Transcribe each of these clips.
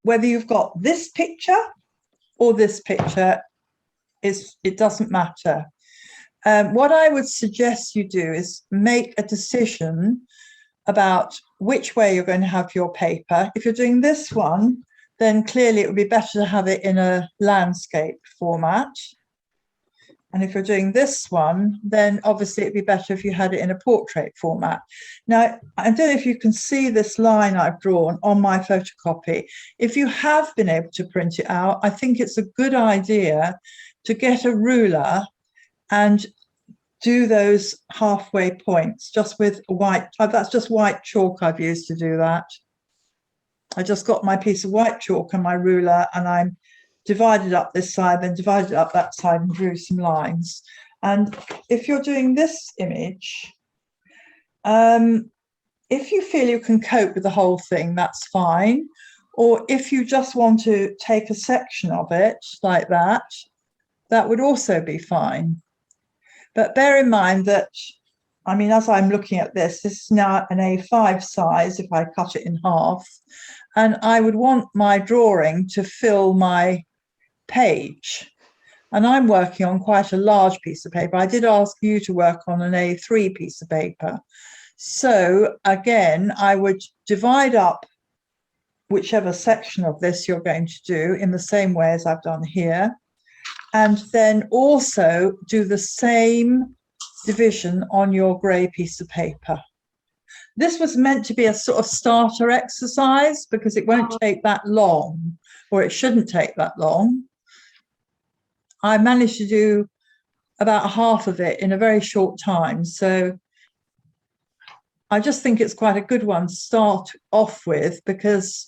whether you've got this picture or this picture, it doesn't matter. What I would suggest you do is make a decision about which way you're going to have your paper. If you're doing this one, then clearly it would be better to have it in a landscape format. And if you're doing this one, then obviously it'd be better if you had it in a portrait format. Now, I don't know if you can see this line I've drawn on my photocopy. If you have been able to print it out, I think it's a good idea to get a ruler and do those halfway points just with white. That's just white chalk I've used to do that. I just got my piece of white chalk and my ruler, and I'm divided up this side, then divided up that side and drew some lines. And if you're doing this image, if you feel you can cope with the whole thing, that's fine. Or if you just want to take a section of it like that, that would also be fine. But bear in mind that, I mean, as I'm looking at this is now an A5 size if I cut it in half, and I would want my drawing to fill my page. And I'm working on quite a large piece of paper. I did ask you to work on an A3 piece of paper. So again, I would divide up whichever section of this you're going to do in the same way as I've done here. And then also do the same division on your grey piece of paper. This was meant to be a sort of starter exercise because it won't take that long, or it shouldn't take that long. I managed to do about half of it in a very short time. So I just think it's quite a good one to start off with because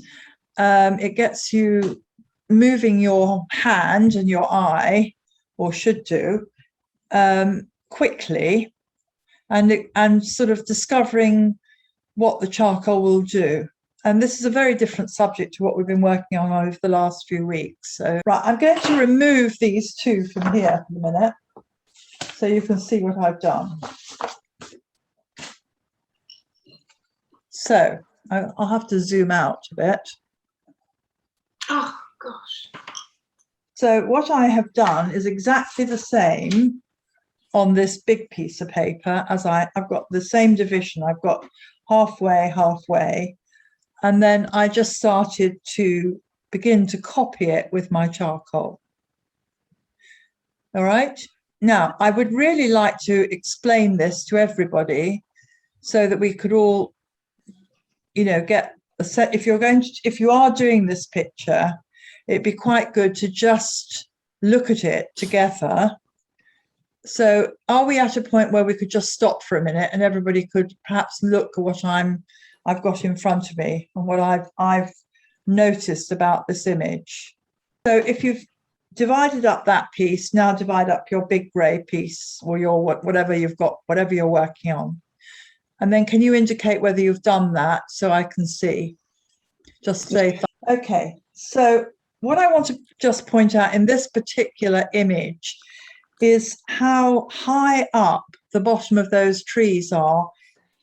it gets you moving your hand and your eye, or should do, quickly, and sort of discovering what the charcoal will do. And this is a very different subject to what we've been working on over the last few weeks. So, right, I'm going to remove these two from here for a minute so you can see what I've done. So I'll have to zoom out a bit. Oh, gosh. So what I have done is exactly the same on this big piece of paper as I've got the same division. I've got halfway, and then I just started to begin to copy it with my charcoal. All right. Now, I would really like to explain this to everybody so that we could all, you know, get a set. If you are doing this picture, it'd be quite good to just look at it together. So are we at a point where we could just stop for a minute and everybody could perhaps look at what I've got in front of me and what I've noticed about this image? So if you've divided up that piece, now divide up your big grey piece or your whatever you've got, whatever you're working on. And then can you indicate whether you've done that so I can see? Just say, okay. So what I want to just point out in this particular image is how high up the bottom of those trees are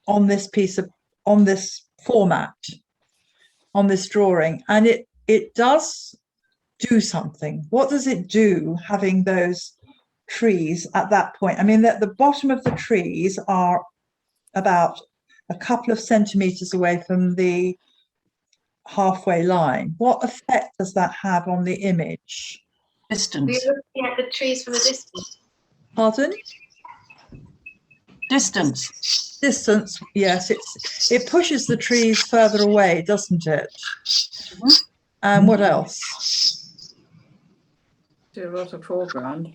on this format, on this drawing. And it does do something. What does it do having those trees at that point? I mean, that the bottom of the trees are about a couple of centimeters away from the halfway line. What effect does that have on the image? Distance. We're looking at the trees from a distance. Pardon? Distance. Distance, yes. It pushes the trees further away, doesn't it? Mm-hmm. And what else? Do a lot of foreground.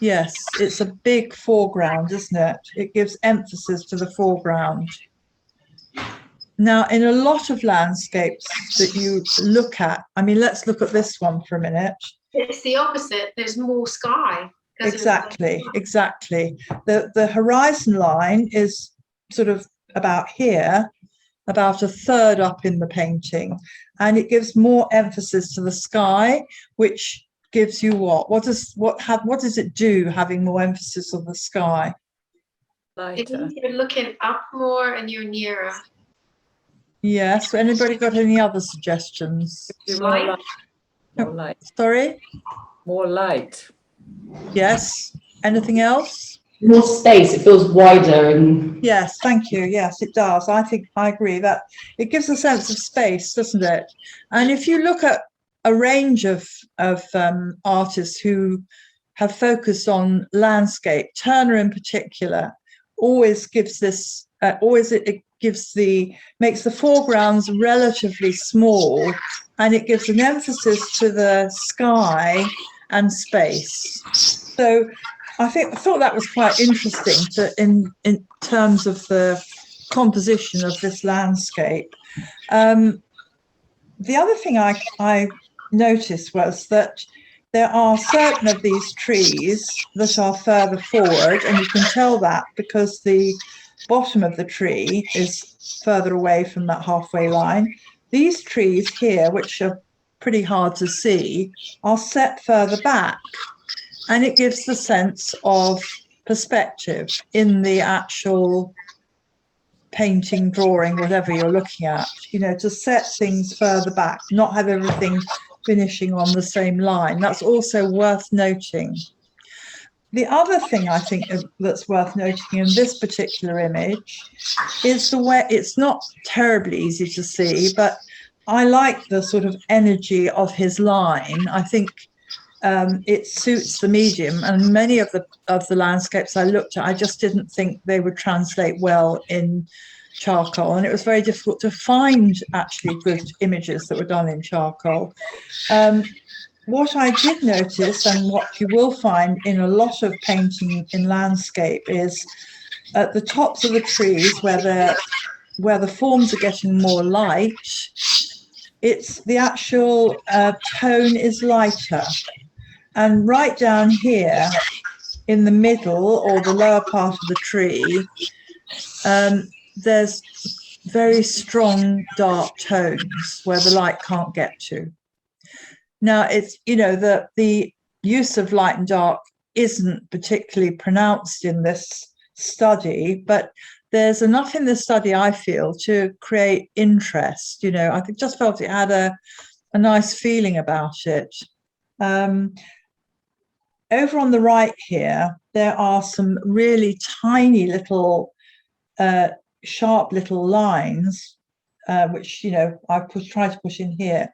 Yes, it's a big foreground, isn't it? It gives emphasis to the foreground. Now, in a lot of landscapes that you look at, I mean, let's look at this one for a minute. It's the opposite. There's more sky. Exactly. The horizon line is sort of about here, about a third up in the painting, and it gives more emphasis to the sky, which gives you what does it do having more emphasis on the sky? It means you're looking up more and you're nearer. Yes. Anybody got any other suggestions? More Light. light. More light. Sorry? More light. Yes. Anything else? More space, it feels wider and Yes, thank you. Yes, it does. I think I agree that it gives a sense of space, doesn't it? And if you look at a range of artists who have focused on landscape, Turner in particular, always gives this. It gives makes the foregrounds relatively small, and it gives an emphasis to the sky and space. So I thought that was quite interesting in terms of the composition of this landscape. The other thing I noticed was that there are certain of these trees that are further forward, and you can tell that because the bottom of the tree is further away from that halfway line. These trees here, which are pretty hard to see, are set further back, and it gives the sense of perspective in the actual painting, drawing, whatever you're looking at, to set things further back, not have everything finishing on the same line. That's also worth noting. The other thing I think that's worth noting in this particular image is the way it's not terribly easy to see, but I like the sort of energy of his line. I think it suits the medium, and many of the landscapes I looked at, I just didn't think they would translate well in charcoal, and it was very difficult to find actually good images that were done in charcoal. What I did notice, and what you will find in a lot of painting in landscape, is at the tops of the trees where the forms are getting more light, it's the actual tone is lighter. And right down here in the middle or the lower part of the tree, there's very strong dark tones where the light can't get to. Now, it's, the use of light and dark isn't particularly pronounced in this study, but there's enough in this study, I feel, to create interest. I just felt it had a nice feeling about it. Over on the right here, there are some really tiny little, sharp little lines, which, I've tried to put in here,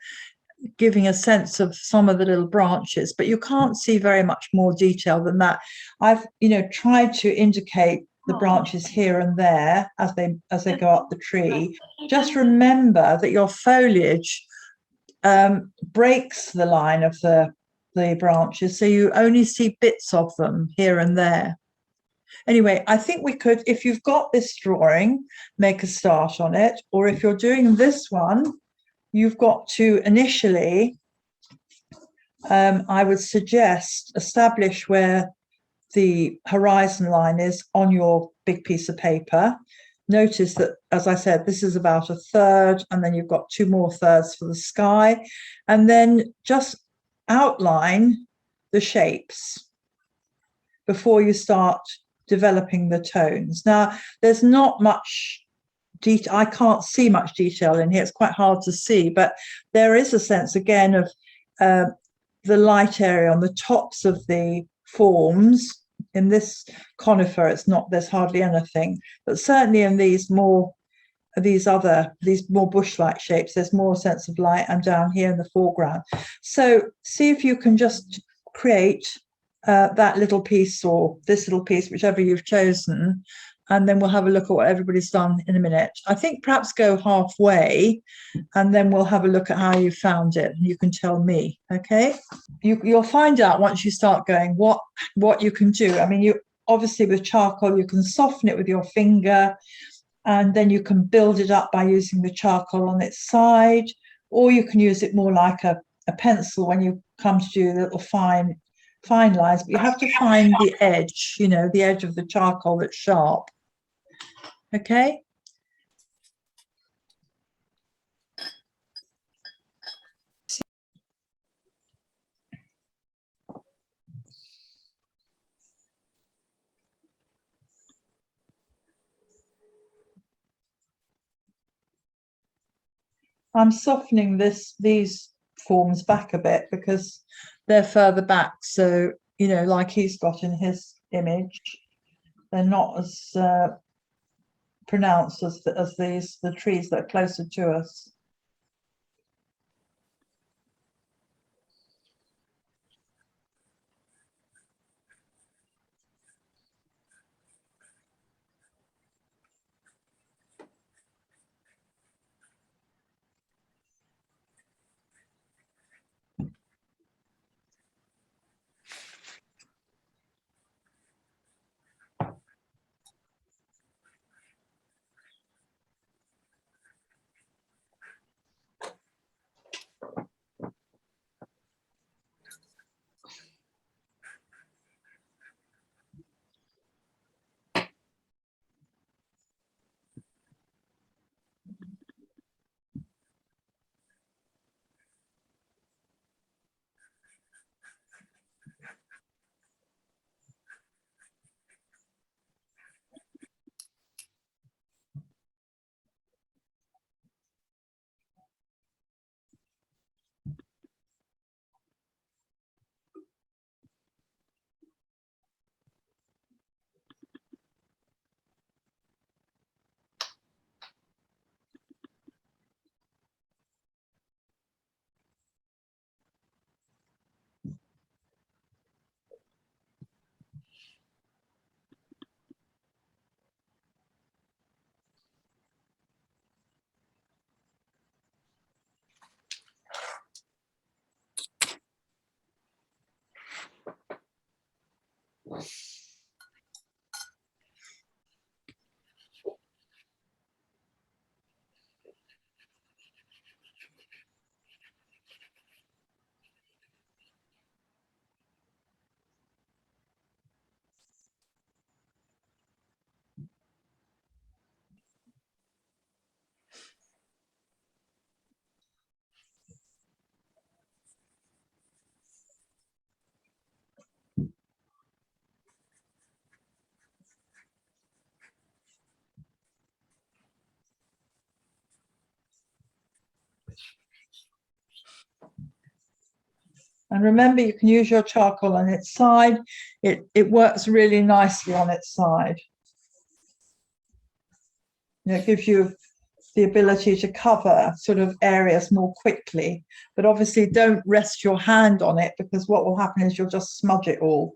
giving a sense of some of the little branches, but you can't see very much more detail than that. I've, tried to indicate the branches here and there as they go up the tree. Just remember that your foliage breaks the line of the branches, so you only see bits of them here and there. Anyway, I think we could, if you've got this drawing, make a start on it, or if you're doing this one, you've got to initially, I would suggest, establish where the horizon line is on your big piece of paper. Notice that, as I said, this is about a third, and then you've got 2 more thirds for the sky, and then just outline the shapes before you start developing the tones. Now, there's not much detail. I can't see much detail in here. It's quite hard to see, but there is a sense again of the light area on the tops of the forms. In this conifer, there's hardly anything, but certainly in these more bush-like shapes, there's more sense of light, and down here in the foreground. So see if you can just create that little piece or this little piece, whichever you've chosen, and then we'll have a look at what everybody's done in a minute. I think perhaps go halfway, and then we'll have a look at how you found it, and you can tell me. Okay, you'll find out once you start going what you can do. I mean, you obviously, with charcoal, you can soften it with your finger, and then you can build it up by using the charcoal on its side, or you can use it more like a pencil when you come to do the little fine lines, but you have to find the edge, the edge of the charcoal that's sharp. Okay. I'm softening these forms back a bit because they're further back. So, you know, like he's got in his image, they're not as pronounced as the trees that are closer to us. And remember, you can use your charcoal on its side. It works really nicely on its side. It gives you the ability to cover sort of areas more quickly, but obviously don't rest your hand on it because what will happen is you'll just smudge it all.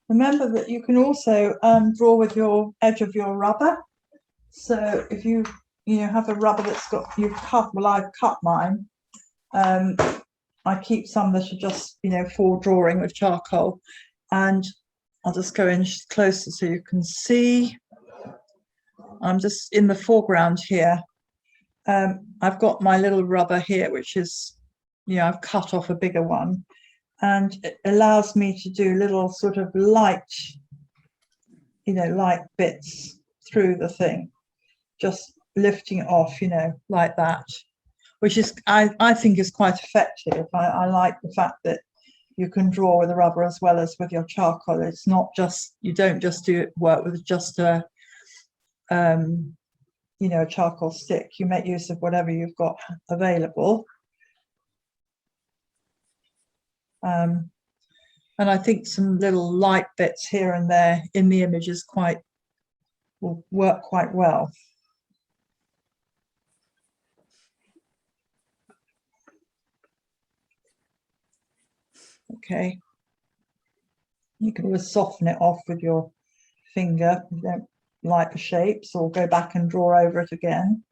Remember that you can also draw with your edge of your rubber. So if you have a rubber that's got, you've cut, well, I've cut mine. I keep some that are just, for drawing with charcoal. And I'll just go in closer so you can see. I'm just in the foreground here. I've got my little rubber here, which is, I've cut off a bigger one. And it allows me to do little sort of light, light bits through the thing. Just lifting it off, like that, which is, I think is quite effective. I like the fact that you can draw with the rubber as well as with your charcoal. It's not just, you don't just work with just a, a charcoal stick. You make use of whatever you've got available. And I think some little light bits here and there in the image will work quite well. Okay. You can always soften it off with your finger if you don't like the shapes, or go back and draw over it again.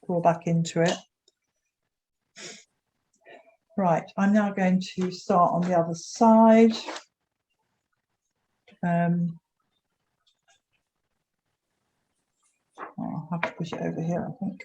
Draw back into it. Right, I'm now going to start on the other side. I'll have to push it over here, I think.